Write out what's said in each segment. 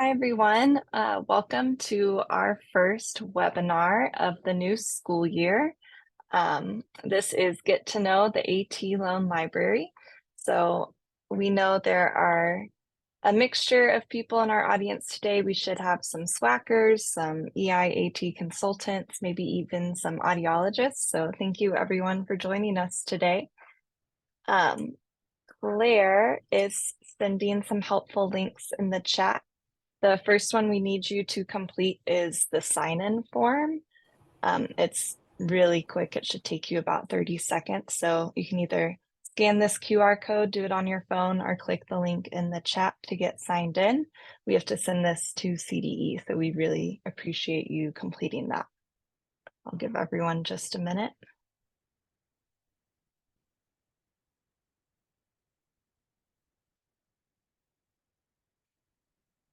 Hi, everyone. Welcome to our first webinar of the new school year. This is Get to Know the AT Loan Library. So we know there are a mixture of people in our audience today. We should have some SWACers, some EIAT consultants, maybe even some audiologists. So thank you everyone for joining us today. Claire is sending some helpful links in the chat. The first one we need you to complete is the sign-in form. It's really quick. It should take you about 30 seconds. So you can either scan this QR code, do it on your phone, or click the link in the chat to get signed in. We have to send this to CDE, so we really appreciate you completing that. I'll give everyone just a minute.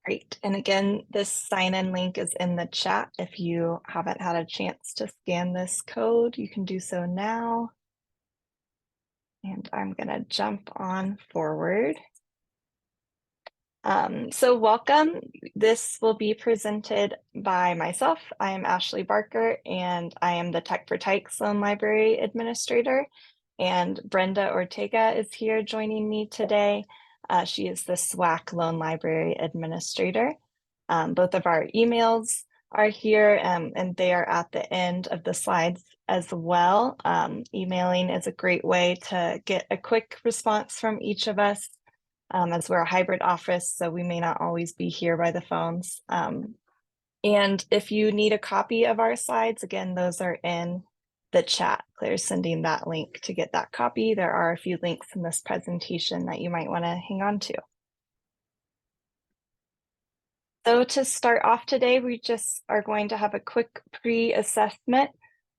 Great. And again, this sign-in link is in the chat. If you haven't had a chance to scan this code, you can do so now. And I'm going to jump on forward. So welcome. This will be presented by myself. I am Ashley Barker, and I am the Tech for Tykes Loan Library Administrator. And Brenda Ortega is here joining me today. She is the SWAC Loan Library Administrator. Both of our emails are here, and they are at the end of the slides as well. Emailing is a great way to get a quick response from each of us, as we're a hybrid office, so we may not always be here by the phones. And if you need a copy of our slides, again, those are in the chat. Claire's sending that link to get that copy. There are a few links in this presentation that you might want to hang on to. So to start off today, we just are going to have a quick pre-assessment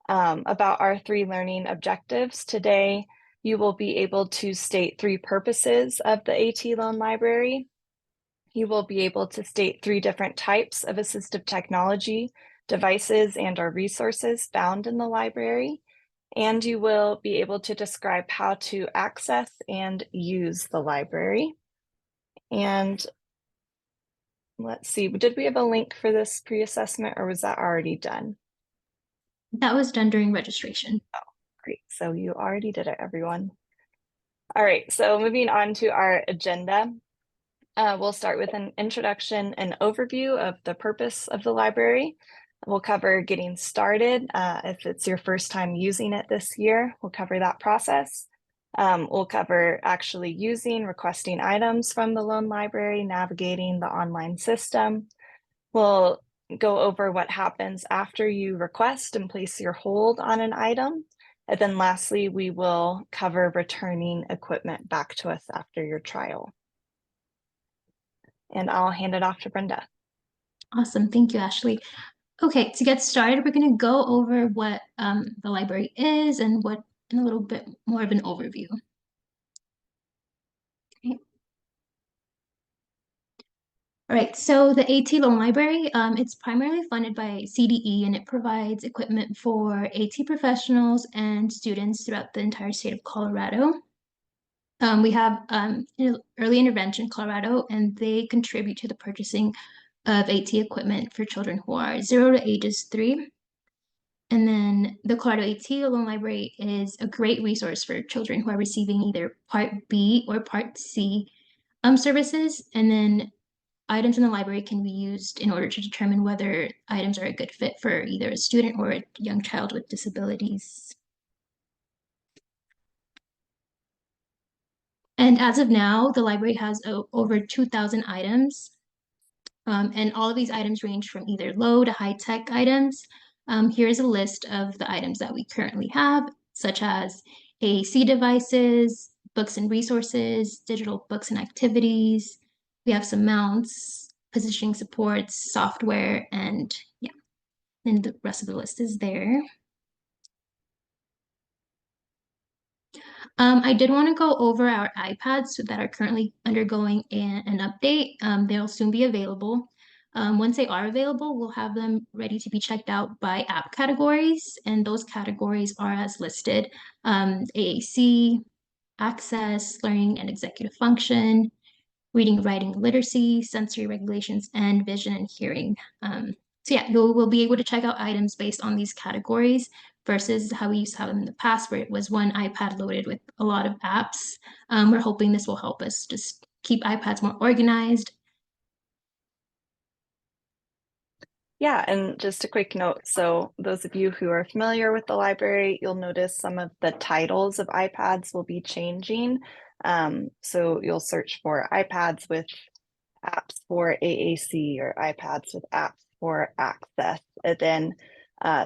about our 3 learning objectives. Today, you will be able to state 3 purposes of the AT Loan Library. You will be able to state 3 different types of assistive technology, devices, and or resources found in the library. And you will be able to describe how to access and use the library. And let's see, did we have a link for this pre-assessment, or was that already done? That was done during registration. Oh, great. So you already did it, everyone. All right, so moving on to our agenda. We'll start with an introduction and overview of the purpose of the library. We'll cover getting started. If it's your first time using it this year, we'll cover that process. We'll cover actually using, requesting items from the loan library, navigating the online system. We'll go over what happens after you request and place your hold on an item. And then lastly, we will cover returning equipment back to us after your trial. And I'll hand it off to Brenda. Awesome. Thank you, Ashley. Okay, to get started, we're going to go over what the library is and what in a little bit more of an overview. Okay. All right, so the AT Loan Library, it's primarily funded by CDE, and it provides equipment for AT professionals and students throughout the entire state of Colorado. We have Early Intervention Colorado, and they contribute to the purchasing of AT equipment for children who are 0 to ages 3. And then the Colorado AT Loan Library is a great resource for children who are receiving either Part B or Part C services. And then items in the library can be used in order to determine whether items are a good fit for either a student or a young child with disabilities. And as of now, the library has over 2,000 items. And all of these items range from either low to high-tech items. Here's a list of the items that we currently have, such as AAC devices, books and resources, digital books and activities. We have some mounts, positioning supports, software, and yeah, and the rest of the list is there. I did want to go over our iPads that are currently undergoing an update. They'll soon be available. Once they are available, we'll have them ready to be checked out by app categories, and those categories are as listed: AAC, Access, Learning and Executive Function, reading, writing, literacy, sensory regulations, and vision and hearing. So yeah, we'll be able to check out items based on these categories versus how we used to have them in the past, where it was one iPad loaded with a lot of apps. We're hoping this will help us just keep iPads more organized. Yeah, and just a quick note. So those of you who are familiar with the library, you'll notice some of the titles of iPads will be changing. So you'll search for iPads with apps for AAC or iPads with apps for Access. And then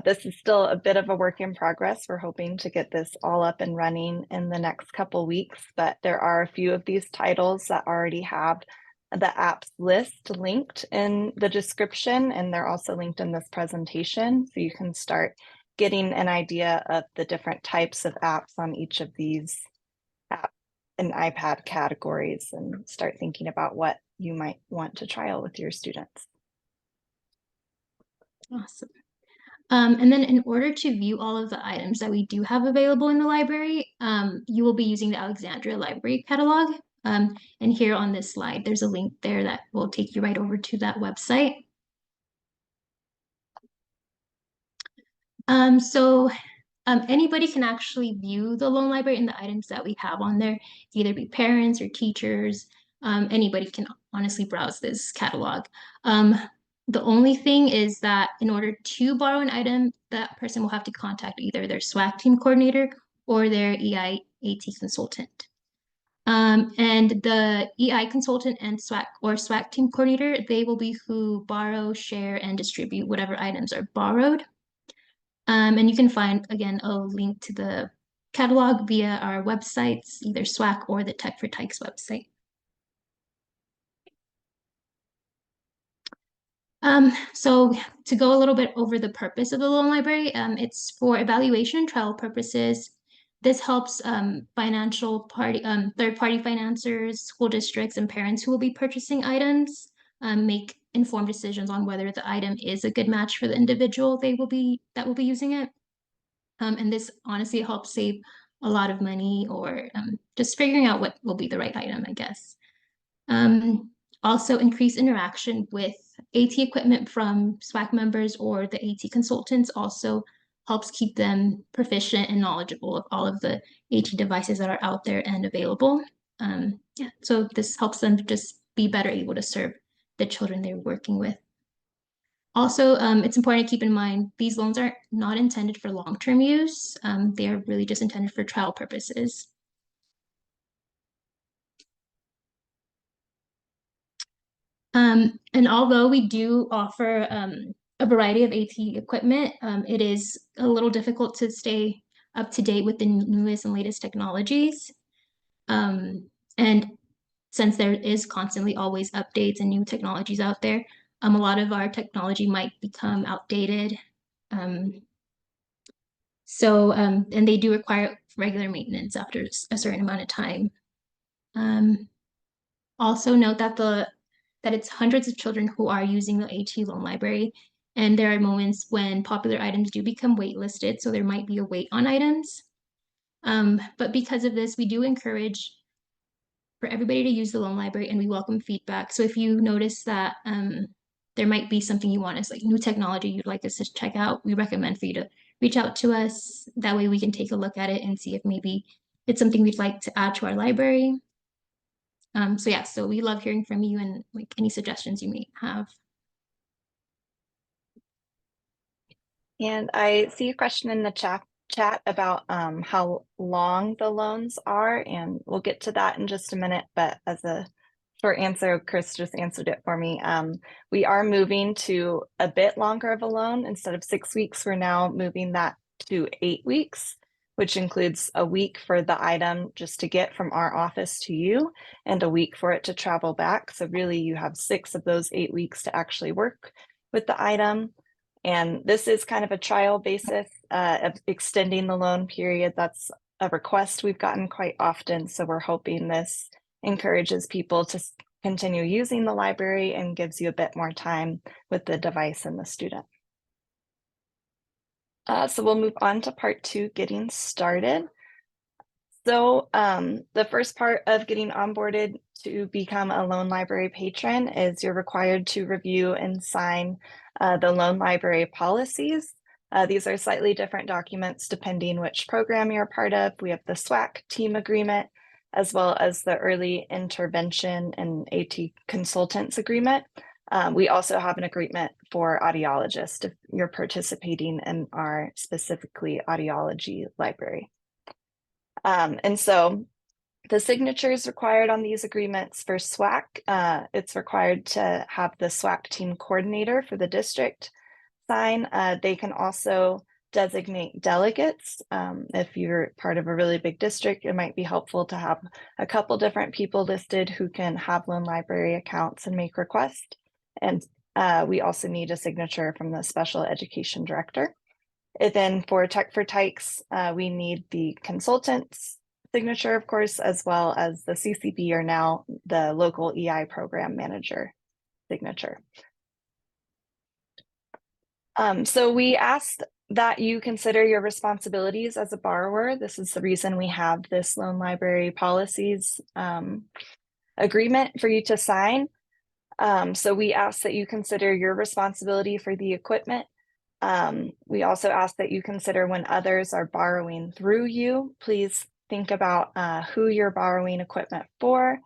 this is still a bit of a work in progress. We're hoping to get this all up and running in the next couple weeks, but there are a few of these titles that already have the apps list linked in the description, and they're also linked in this presentation. So you can start getting an idea of the different types of apps on each of these app and iPad categories and start thinking about what you might want to trial with your students. Awesome. And then in order to view all of the items that we do have available in the library, you will be using the Alexandria Library Catalog. And here on this slide, there's a link there that will take you right over to that website. So anybody can actually view the loan library and the items that we have on there, either be parents or teachers. Anybody can honestly browse this catalog. The only thing is that in order to borrow an item, that person will have to contact either their SWAC team coordinator or their EI/AT consultant. And the EI consultant and SWAC team coordinator, they will be who borrow, share, and distribute whatever items are borrowed. And you can find, again, a link to the catalog via our websites, either SWAC or the Tech for Tykes website. So to go a little bit over the purpose of the loan library, it's for evaluation trial purposes. This helps third-party financiers, school districts, and parents who will be purchasing items make informed decisions on whether the item is a good match for the individual that will be using it. And this honestly helps save a lot of money or just figuring out what will be the right item, I guess. Also increase interaction with AT equipment from SWAC members or the AT consultants also helps keep them proficient and knowledgeable of all of the AT devices that are out there and available. Yeah, so this helps them just be better able to serve the children they're working with. Also, it's important to keep in mind these loans are not intended for long-term use. They are really just intended for trial purposes. And although we do offer a variety of AT equipment, it is a little difficult to stay up to date with the newest and latest technologies. And since there is constantly always updates and new technologies out there, a lot of our technology might become outdated. And they do require regular maintenance after a certain amount of time. Also note that it's hundreds of children who are using the AT loan library, and there are moments when popular items do become waitlisted, so there might be a wait on items. But because of this, we do encourage for everybody to use the loan library, and we welcome feedback. So if you notice that there might be something you want us, like new technology you'd like us to check out, we recommend for you to reach out to us. That way we can take a look at it and see if maybe it's something we'd like to add to our library. So yeah, so we love hearing from you and like any suggestions you may have. And I see a question in the chat about how long the loans are, and we'll get to that in just a minute, but as a short answer, Chris just answered it for me. We are moving to a bit longer of a loan. Instead of 6 weeks, we're now moving that to 8 weeks, which includes a week for the item just to get from our office to you and a week for it to travel back. So really you have 6 of those 8 weeks to actually work with the item. And this is kind of a trial basis of extending the loan period. That's a request we've gotten quite often. So we're hoping this encourages people to continue using the library and gives you a bit more time with the device and the student. So we'll move on to part 2, getting started. So the first part of getting onboarded to become a loan library patron is you're required to review and sign the loan library policies. These are slightly different documents depending which program you're a part of. We have the SWAC team agreement, as well as the early intervention and AT consultants agreement. We also have an agreement for audiologists if you're participating in our specifically audiology library. And so the signatures required on these agreements for SWAC, it's required to have the SWAC team coordinator for the district sign. They can also designate delegates. If you're part of a really big district, it might be helpful to have a couple different people listed who can have loan library accounts and make requests. And we also need a signature from the special education director. And then for Tech for Tykes, we need the consultant's signature, of course, as well as the CCB, or now the local EI program manager signature. So we asked that you consider your responsibilities as a borrower. This is the reason we have this loan library policies agreement for you to sign. So we ask that you consider your responsibility for the equipment. We also ask that you consider when others are borrowing through you, please think about who you're borrowing equipment for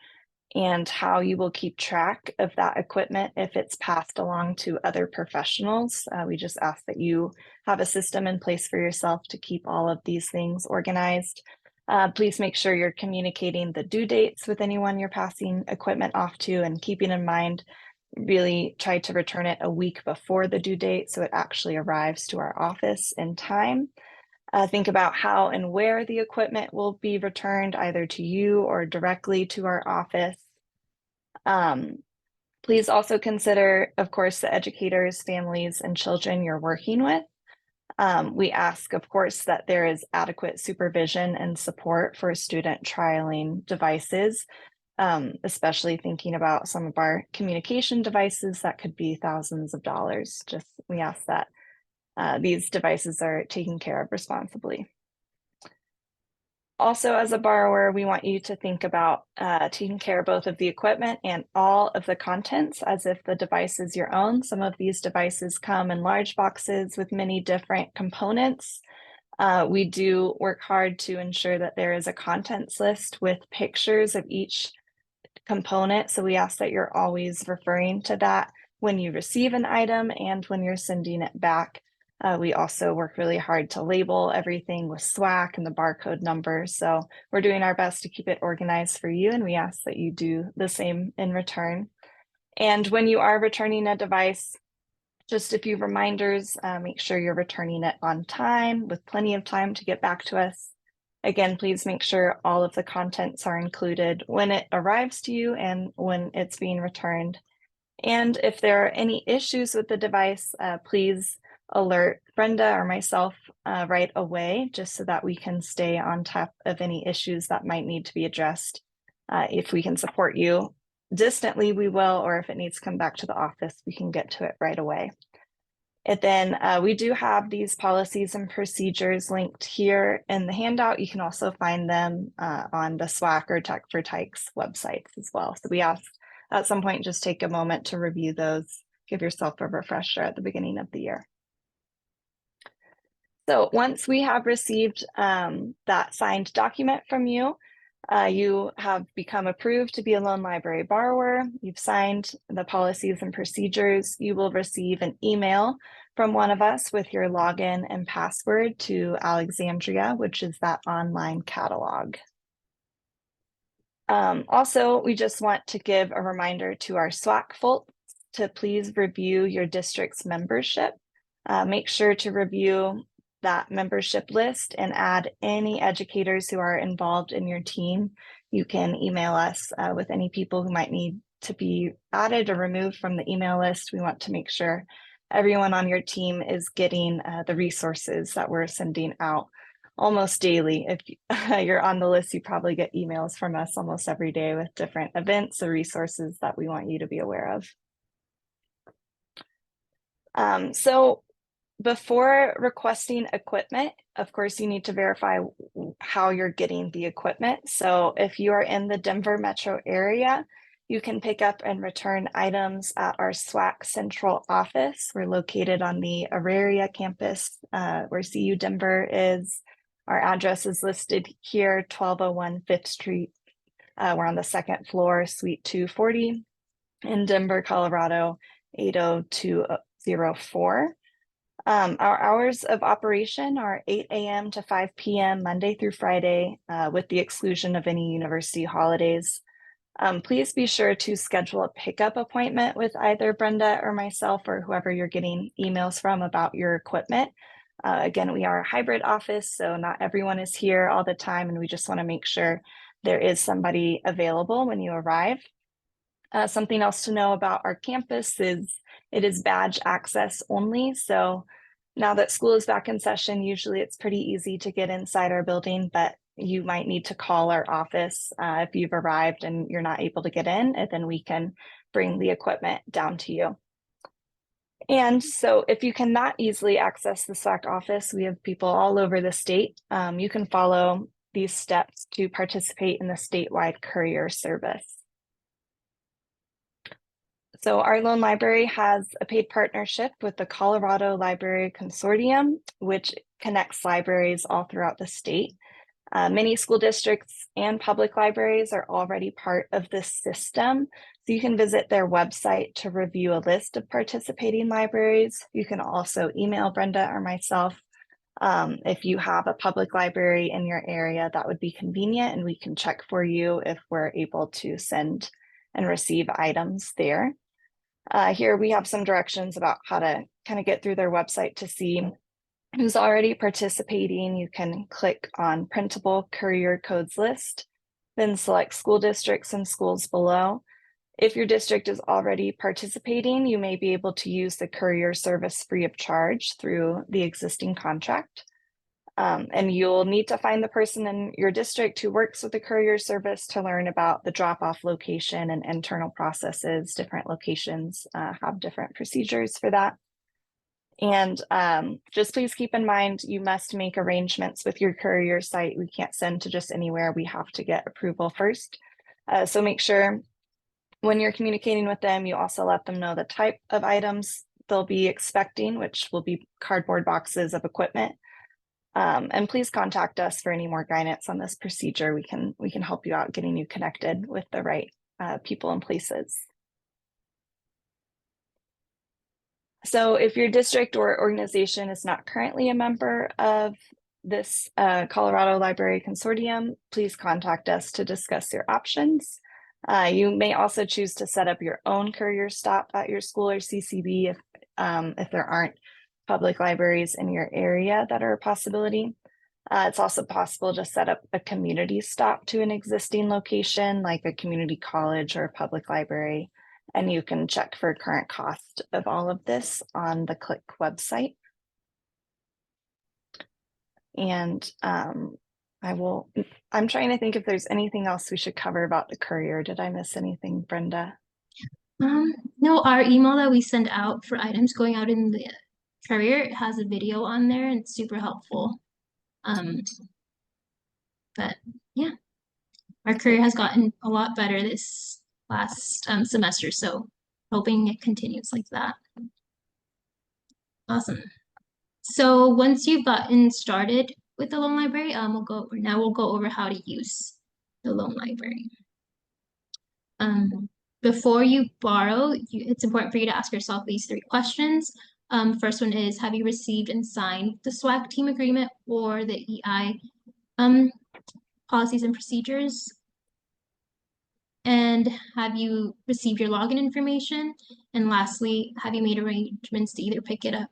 and how you will keep track of that equipment if it's passed along to other professionals. We just ask that you have a system in place for yourself to keep all of these things organized. Please make sure you're communicating the due dates with anyone you're passing equipment off to, and keeping in mind, really try to return it a week before the due date so it actually arrives to our office in time. Think about how and where the equipment will be returned, either to you or directly to our office. Please also consider, of course, the educators, families, and children you're working with. We ask, of course, that there is adequate supervision and support for student trialing devices, especially thinking about some of our communication devices that could be thousands of dollars. Just we ask that these devices are taken care of responsibly. Also, as a borrower, we want you to think about taking care both of the equipment and all of the contents as if the device is your own. Some of these devices come in large boxes with many different components. We do work hard to ensure that there is a contents list with pictures of each component. So we ask that you're always referring to that when you receive an item and when you're sending it back. We also work really hard to label everything with SWAC and the barcode number. So we're doing our best to keep it organized for you, and we ask that you do the same in return. And when you are returning a device, just a few reminders, make sure you're returning it on time with plenty of time to get back to us. Again, please make sure all of the contents are included when it arrives to you and when it's being returned. And if there are any issues with the device, please alert Brenda or myself right away, just so that we can stay on top of any issues that might need to be addressed. If we can support you distantly, we will, or if it needs to come back to the office, we can get to it right away. And then we do have these policies and procedures linked here in the handout. You can also find them on the SWAC or Tech for Tykes websites as well. So we ask at some point, just take a moment to review those, give yourself a refresher at the beginning of the year. So once we have received that signed document from you, you have become approved to be a loan library borrower. You've signed the policies and procedures. You will receive an email from one of us with your login and password to Alexandria, which is that online catalog. Also, we just want to give a reminder to our SWAC folks to please review your district's membership. Make sure to review that membership list and add any educators who are involved in your team. You can email us with any people who might need to be added or removed from the email list. We want to make sure everyone on your team is getting the resources that we're sending out almost daily. If you're on the list, you probably get emails from us almost every day with different events or resources that we want you to be aware of. So Before requesting equipment, of course, you need to verify how you're getting the equipment. So if you are in the Denver metro area, you can pick up and return items at our SWAC central office. We're located on the Auraria campus, where CU Denver is. Our address is listed here, 1201 Fifth Street. We're on the second floor, Suite 240 in Denver, Colorado, 80204. Our hours of operation are 8 a.m. to 5 p.m. Monday through Friday, with the exclusion of any university holidays. Please be sure to schedule a pickup appointment with either Brenda or myself or whoever you're getting emails from about your equipment. Again, we are a hybrid office, so not everyone is here all the time, and we just want to make sure there is somebody available when you arrive. Something else to know about our campus is it is badge access only. So now that school is back in session, usually it's pretty easy to get inside our building, but you might need to call our office if you've arrived and you're not able to get in, and then we can bring the equipment down to you. And so if you cannot easily access the SWAC office, we have people all over the state. You can follow these steps to participate in the statewide courier service. So our loan library has a paid partnership with the Colorado Library Consortium, which connects libraries all throughout the state. Many school districts and public libraries are already part of this system. So you can visit their website to review a list of participating libraries. You can also email Brenda or myself. If you have a public library in your area, that would be convenient, and we can check for you if we're able to send and receive items there. Here we have some directions about how to kind of get through their website to see who's already participating. You can click on printable courier codes list, then select school districts and schools below. If your district is already participating, you may be able to use the courier service free of charge through the existing contract. And you'll need to find the person in your district who works with the courier service to learn about the drop-off location and internal processes. Different locations have different procedures for that. And just please keep in mind, you must make arrangements with your courier site. We can't send to just anywhere. We have to get approval first. So make sure when you're communicating with them, you also let them know the type of items they'll be expecting, which will be cardboard boxes of equipment. And please contact us for any more guidance on this procedure. We can help you out getting you connected with the right people and places. So if your district or organization is not currently a member of this Colorado Library Consortium, please contact us to discuss your options. You may also choose to set up your own courier stop at your school or CCB if there aren't public libraries in your area that are a possibility. It's also possible to set up a community stop to an existing location, like a community college or a public library, and you can check for current cost of all of this on the CLIC website. And I'm trying to think if there's anything else we should cover about the courier. Did I miss anything, Brenda? No, our email that we send out for items going out in the courier has a video on there, and it's super helpful. But yeah, our courier has gotten a lot better this last semester, so hoping it continues like that. Awesome. So once you've gotten started with the loan library, we'll go over how to use the loan library. Before you borrow, it's important for you to ask yourself these 3 questions. First one is, have you received and signed the SWAC team agreement or the EI policies and procedures? And have you received your login information? And lastly, have you made arrangements to either pick it up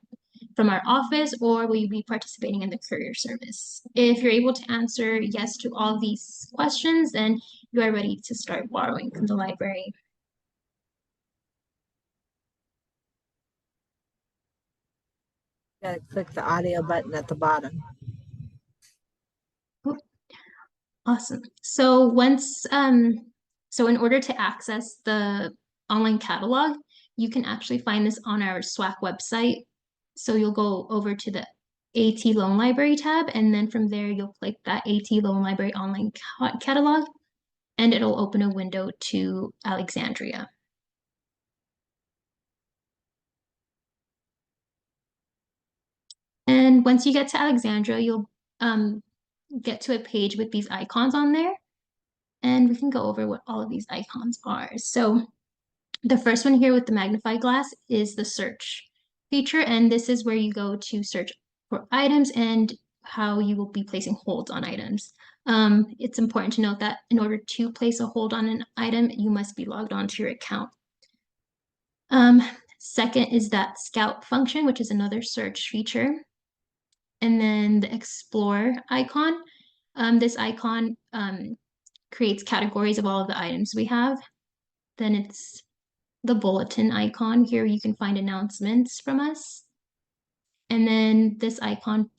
from our office or will you be participating in the courier service? If you're able to answer yes to all these questions, then you are ready to start borrowing from the library. Gotta click the audio button at the bottom. Awesome. So so in order to access the online catalog, you can actually find this on our SWAC website. So you'll go over to the AT Loan Library tab, and then from there you'll click that AT Loan Library online catalog, and it'll open a window to Alexandria. And once you get to Alexandria, you'll get to a page with these icons on there. And we can go over what all of these icons are. So the first one here with the magnifying glass is the search feature. And this is where you go to search for items and how you will be placing holds on items. It's important to note that in order to place a hold on an item, you must be logged onto your account. Second is that scout function, which is another search feature. And then the explore icon. This icon creates categories of all of the items we have. Then it's the bulletin icon. Here you can find announcements from us. And then this icon,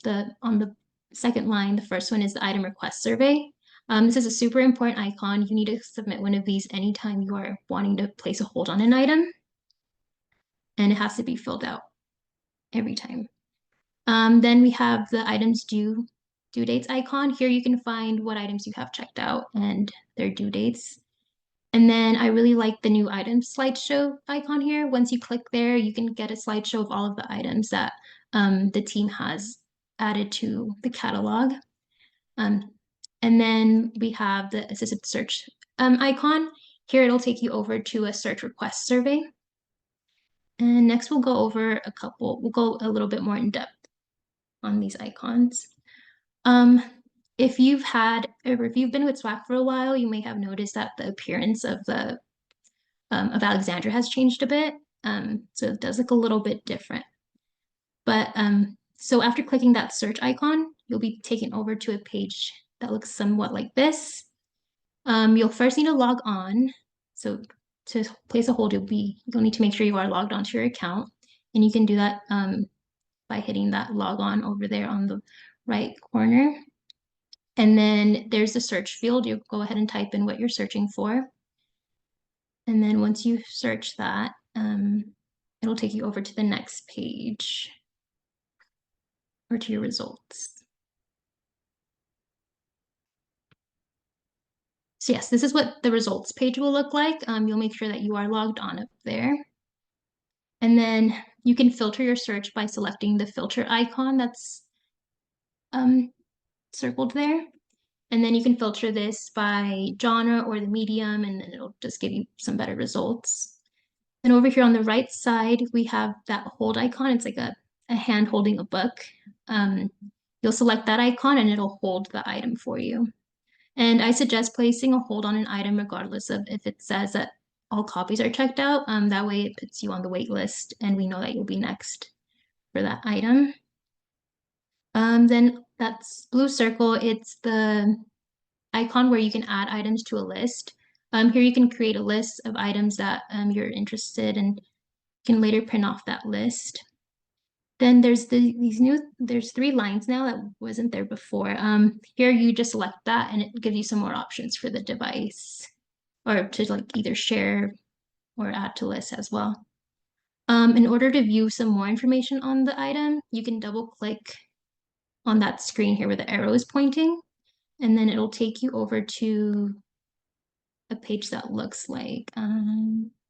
on the second line, the first one is the item request survey. This is a super important icon. You need to submit one of these anytime you are wanting to place a hold on an item. And it has to be filled out every time. Then we have the items due dates icon. Here you can find what items you have checked out and their due dates. And then I really like the new items slideshow icon here. Once you click there, you can get a slideshow of all of the items that the team has added to the catalog. And then we have the assisted search icon. Here it'll take you over to a search request survey. And next we'll go over we'll go a little bit more in depth on these icons. If you've been with SWAC for a while, you may have noticed that the appearance of Alexandria has changed a bit. So it does look a little bit different. But so after clicking that search icon, you'll be taken over to a page that looks somewhat like this. You'll first need to log on. So to place a hold, you'll need to make sure you are logged onto your account. And you can do that by hitting that log on over there on the right corner. And then there's the search field. You'll go ahead and type in what you're searching for. And then once you search that, it'll take you over to the next page or to your results. So yes, this is what the results page will look like. You'll make sure that you are logged on up there. And then you can filter your search by selecting the filter icon that's circled there. And then you can filter this by genre or the medium, and then it'll just give you some better results. And over here on the right side, we have that hold icon. It's like a hand holding a book. You'll select that icon and it'll hold the item for you. And I suggest placing a hold on an item regardless of if it says that all copies are checked out. That way it puts you on the wait list and we know that you'll be next for that item. Then that's blue circle. It's the icon where you can add items to a list. Here you can create a list of items that you're interested in. You can later print off that list. Then there's there's 3 lines now that wasn't there before. Here you just select that and it gives you some more options for the device or to like either share or add to lists as well. In order to view some more information on the item, you can double click on that screen here where the arrow is pointing, and then it'll take you over to a page that looks like, I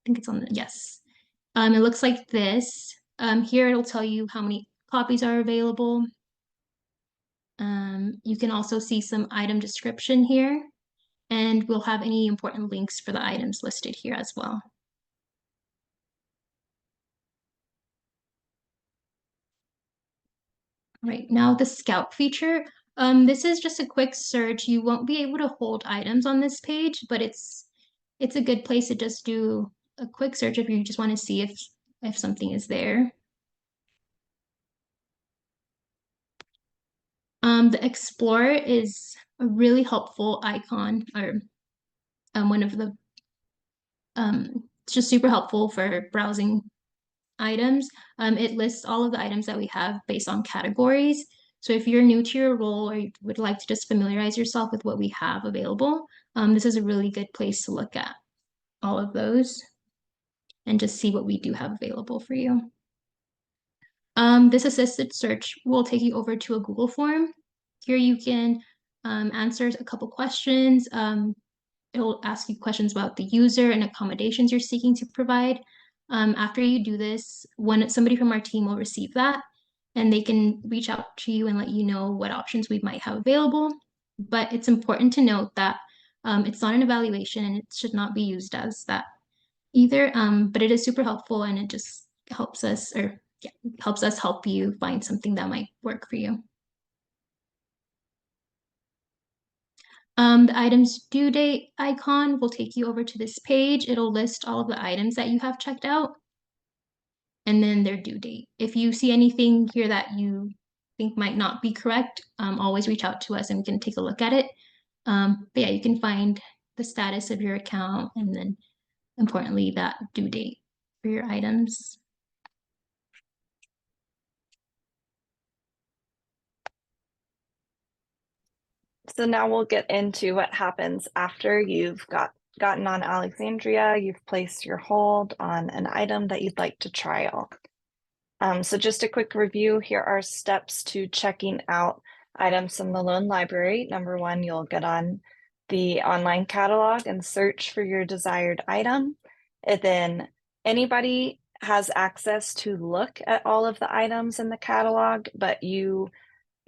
think it's on the, yes. It looks like this. Here it'll tell you how many copies are available. You can also see some item description here, and we'll have any important links for the items listed here as well. All right, now the scout feature. This is just a quick search. You won't be able to hold items on this page, but it's a good place to just do a quick search if you just want to see if something is there. The Explorer is a really helpful icon, or one of the, it's just super helpful for browsing items. It lists all of the items that we have based on categories. So if you're new to your role or you would like to just familiarize yourself with what we have available, this is a really good place to look at all of those and just see what we do have available for you. This assisted search will take you over to a Google form. Here you can answer a couple questions. It'll ask you questions about the user and accommodations you're seeking to provide. After you do this, somebody from our team will receive that, and they can reach out to you and let you know what options we might have available. But it's important to note that it's not an evaluation and it should not be used as that either. But it is super helpful and it just helps us, or yeah, helps us help you find something that might work for you. The items due date icon will take you over to this page. It'll list all of the items that you have checked out and then their due date. If you see anything here that you think might not be correct, always reach out to us and we can take a look at it. But yeah, you can find the status of your account and then importantly, that due date for your items. So now we'll get into what happens after you've gotten on Alexandria, you've placed your hold on an item that you'd like to trial. So just a quick review, here are steps to checking out items from the loan library. Number one, you'll get on the online catalog and search for your desired item. And then anybody has access to look at all of the items in the catalog, but you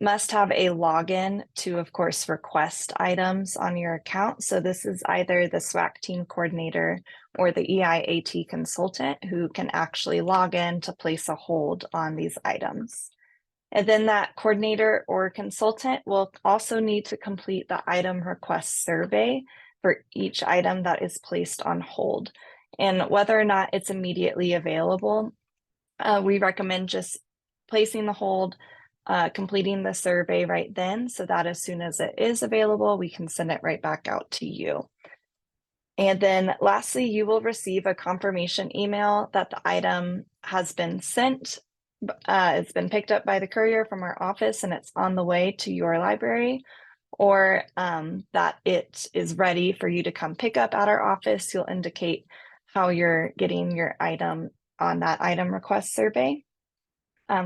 must have a login to, of course, request items on your account. So this is either the SWAC team coordinator or the EIAT consultant who can actually log in to place a hold on these items. And then that coordinator or consultant will also need to complete the item request survey for each item that is placed on hold. And whether or not it's immediately available, we recommend just placing the hold, completing the survey right then so that as soon as it is available, we can send it right back out to you. And then lastly, you will receive a confirmation email that the item has been sent. It's been picked up by the courier from our office and it's on the way to your library, or that it is ready for you to come pick up at our office. You'll indicate how you're getting your item on that item request survey.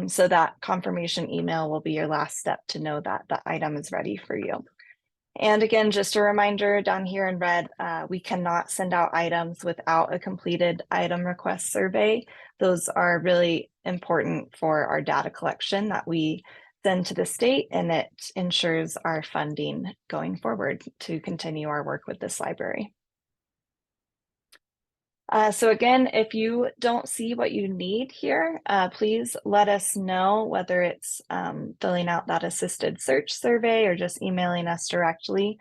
So that confirmation email will be your last step to know that the item is ready for you. And again, just a reminder down here in red, we cannot send out items without a completed item request survey. Those are really important for our data collection that we send to the state, and it ensures our funding going forward to continue our work with this library. So again, if you don't see what you need here, please let us know, whether it's filling out that assisted search survey or just emailing us directly.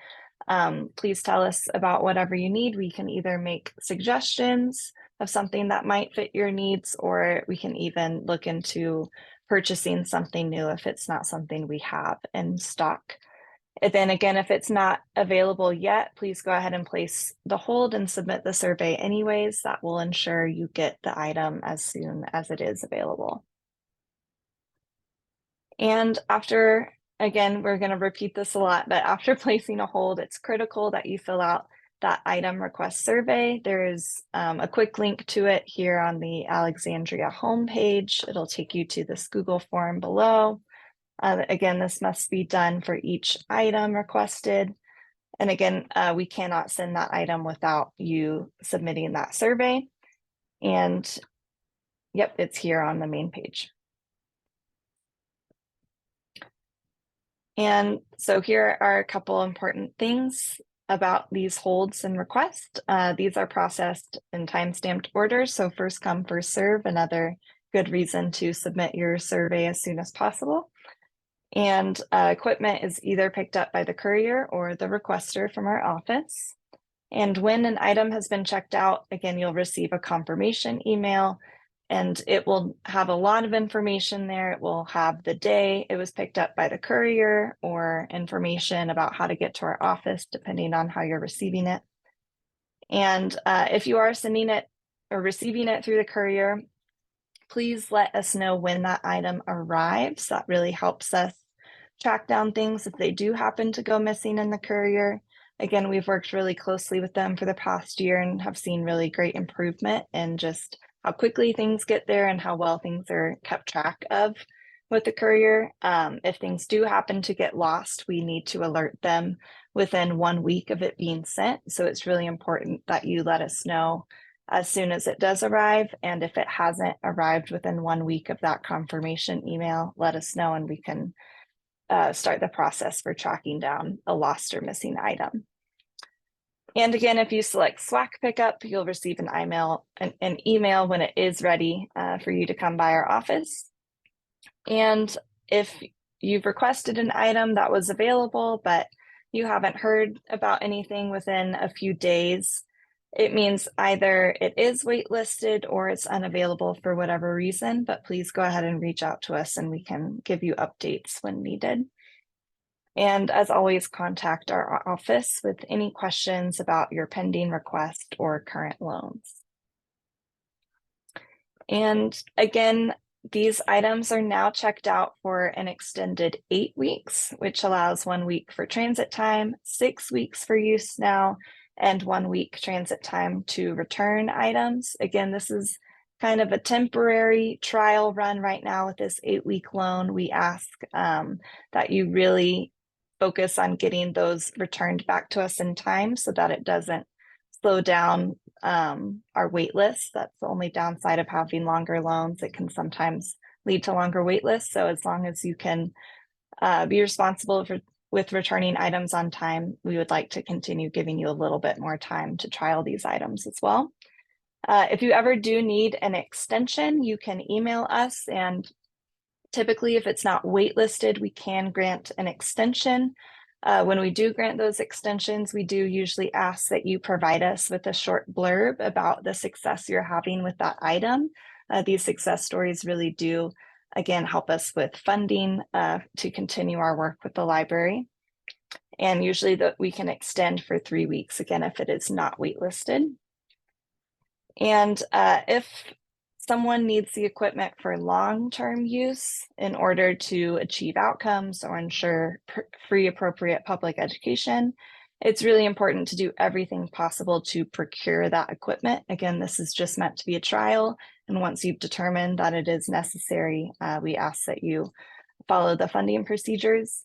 Please tell us about whatever you need. We can either make suggestions of something that might fit your needs, or we can even look into purchasing something new if it's not something we have in stock. And then again, if it's not available yet, please go ahead and place the hold and submit the survey anyways. That will ensure you get the item as soon as it is available. And after, again, we're going to repeat this a lot, but after placing a hold, it's critical that you fill out that item request survey. There is a quick link to it here on the Alexandria homepage. It'll take you to this Google form below. Again, this must be done for each item requested. And again, we cannot send that item without you submitting that survey. And yep, it's here on the main page. And so here are a couple important things about these holds and requests. These are processed in time-stamped orders. So first come, first serve, another good reason to submit your survey as soon as possible. And equipment is either picked up by the courier or the requester from our office. And when an item has been checked out, again, you'll receive a confirmation email, and it will have a lot of information there. It will have the day it was picked up by the courier, or information about how to get to our office, depending on how you're receiving it. And if you are sending it or receiving it through the courier, please let us know when that item arrives. That really helps us track down things if they do happen to go missing in the courier. Again, we've worked really closely with them for the past year and have seen really great improvement in just how quickly things get there and how well things are kept track of with the courier. If things do happen to get lost, we need to alert them within 1 week of it being sent. So it's really important that you let us know as soon as it does arrive. And if it hasn't arrived within 1 week of that confirmation email, let us know and we can start the process for tracking down a lost or missing item. And again, if you select SWAC pickup, you'll receive an email when it is ready for you to come by our office. And if you've requested an item that was available, but you haven't heard about anything within a few days, it means either it is waitlisted or it's unavailable for whatever reason, but please go ahead and reach out to us and we can give you updates when needed. And as always, contact our office with any questions about your pending request or current loans. And again, these items are now checked out for an extended 8 weeks, which allows 1 week for transit time, 6 weeks for use now, and 1 week transit time to return items. Again, this is kind of a temporary trial run right now with this 8-week loan. We ask that you really focus on getting those returned back to us in time so that it doesn't slow down our wait list. That's the only downside of having longer loans. It can sometimes lead to longer wait lists. So as long as you can be responsible with returning items on time, we would like to continue giving you a little bit more time to trial these items as well. If you ever do need an extension, you can email us, and typically if it's not waitlisted, we can grant an extension. When we do grant those extensions, we do usually ask that you provide us with a short blurb about the success you're having with that item. These success stories really do, again, help us with funding to continue our work with the library. And usually that we can extend for 3 weeks, again, if it is not waitlisted. And if someone needs the equipment for long-term use in order to achieve outcomes or ensure free, appropriate public education, it's really important to do everything possible to procure that equipment. Again, this is just meant to be a trial. And once you've determined that it is necessary, we ask that you follow the funding procedures.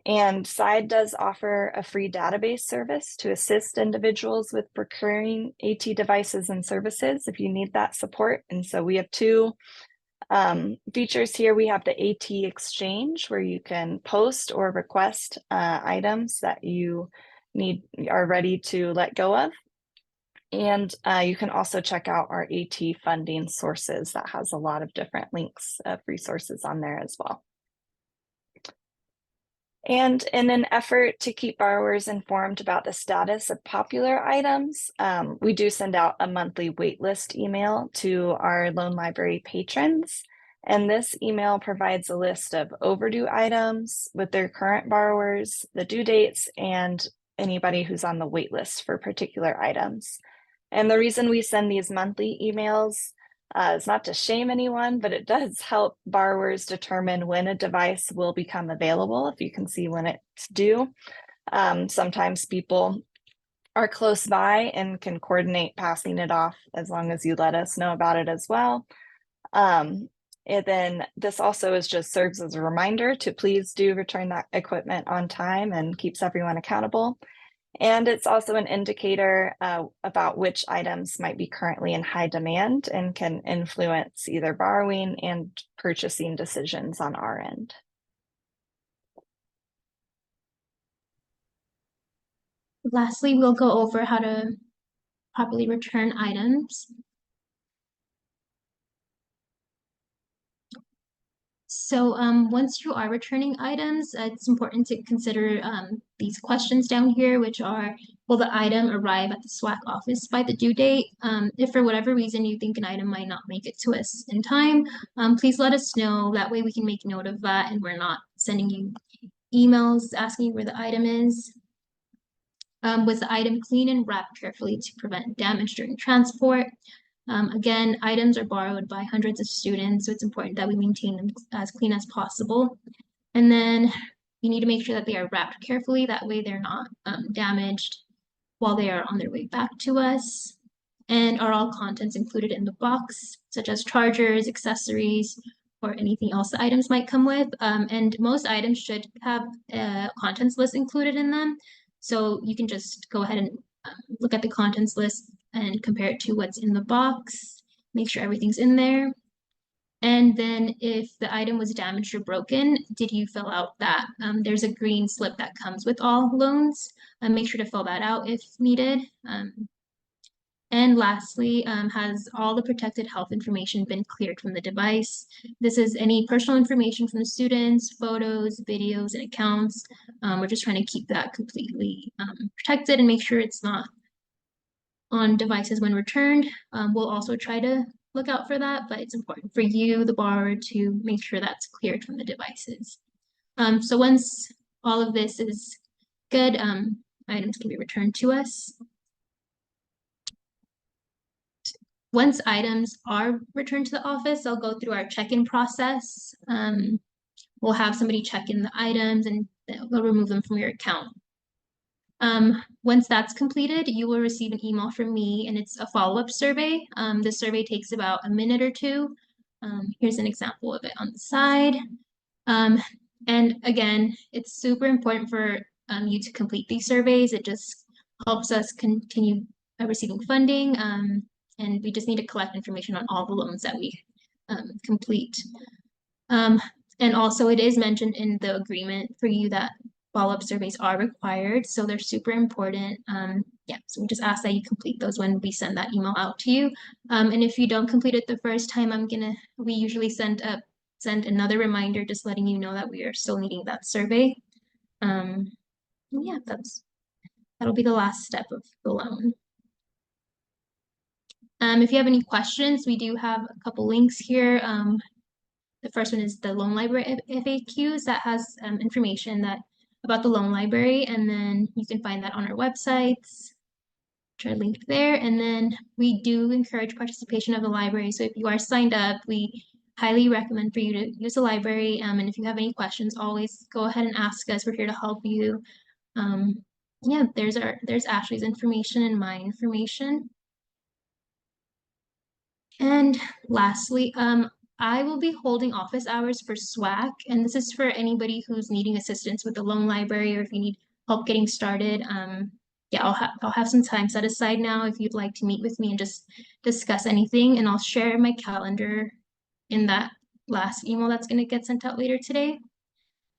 And SIDE does offer a free database service to assist individuals with procuring AT devices and services if you need that support. And so we have 2 features here. We have the AT Exchange, where you can post or request items that you are ready to let go of. And you can also check out our AT funding sources that has a lot of different links of resources on there as well. And in an effort to keep borrowers informed about the status of popular items, we do send out a monthly waitlist email to our loan library patrons. And this email provides a list of overdue items with their current borrowers, the due dates, and anybody who's on the waitlist for particular items. And the reason we send these monthly emails is not to shame anyone, but it does help borrowers determine when a device will become available, if you can see when it's due. Sometimes people are close by and can coordinate passing it off as long as you let us know about it as well. And then this also just serves as a reminder to please do return that equipment on time and keeps everyone accountable. And it's also an indicator about which items might be currently in high demand and can influence either borrowing and purchasing decisions on our end. Lastly, we'll go over how to properly return items. So once you are returning items, it's important to consider these questions down here, which are, will the item arrive at the SWAC office by the due date? If for whatever reason you think an item might not make it to us in time, please let us know. That way we can make note of that and we're not sending you emails asking you where the item is. Was the item clean and wrapped carefully to prevent damage during transport? Again, items are borrowed by hundreds of students, so it's important that we maintain them as clean as possible. And then we need to make sure that they are wrapped carefully. That way they're not damaged while they are on their way back to us. And are all contents included in the box, such as chargers, accessories, or anything else the items might come with. And most items should have a contents list included in them. So you can just go ahead and look at the contents list and compare it to what's in the box, make sure everything's in there. And then if the item was damaged or broken, did you fill out that? There's a green slip that comes with all loans. Make sure to fill that out if needed. And lastly, has all the protected health information been cleared from the device? This is any personal information from the students, photos, videos, and accounts. We're just trying to keep that completely protected and make sure it's not on devices when returned. We'll also try to look out for that, but it's important for you, the borrower, to make sure that's cleared from the devices. So once all of this is good, items can be returned to us. Once items are returned to the office, I'll go through our check-in process. We'll have somebody check in the items and they'll remove them from your account. Once that's completed, you will receive an email from me and it's a follow-up survey. The survey takes about a minute or two. Here's an example of it on the side. And again, it's super important for you to complete these surveys. It just helps us continue receiving funding. And we just need to collect information on all the loans that we complete. And also it is mentioned in the agreement for you that follow-up surveys are required, so they're super important. Yeah, so we just ask that you complete those when we send that email out to you. And if you don't complete it the first time, we usually send another reminder just letting you know that we are still needing that survey. Yeah, that'll be the last step of the loan. If you have any questions, we do have a couple links here. The first one is the Loan Library FAQs that has information about the Loan Library, and then you can find that on our websites, which are linked there. And then we do encourage participation of the library. So if you are signed up, we highly recommend for you to use the library. And if you have any questions, always go ahead and ask us. We're here to help you. Yeah, there's Ashley's information and my information. And lastly, I will be holding office hours for SWAC, and this is for anybody who's needing assistance with the loan library or if you need help getting started. Yeah, I'll have some time set aside now if you'd like to meet with me and just discuss anything, and I'll share my calendar in that last email that's going to get sent out later today.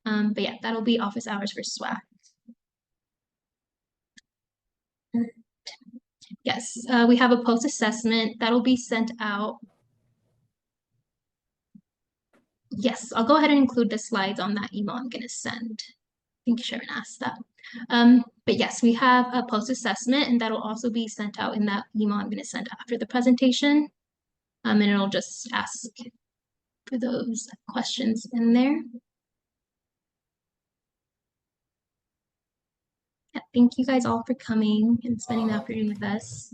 But yeah, that'll be office hours for SWAC. Yes, we have a post-assessment that'll be sent out. Yes, I'll go ahead and include the slides on that email I'm going to send. I think Sharon asked that. But yes, we have a post-assessment and that'll also be sent out in that email I'm going to send after the presentation. And it'll just ask for those questions in there. Yeah, thank you guys all for coming and spending the afternoon with us.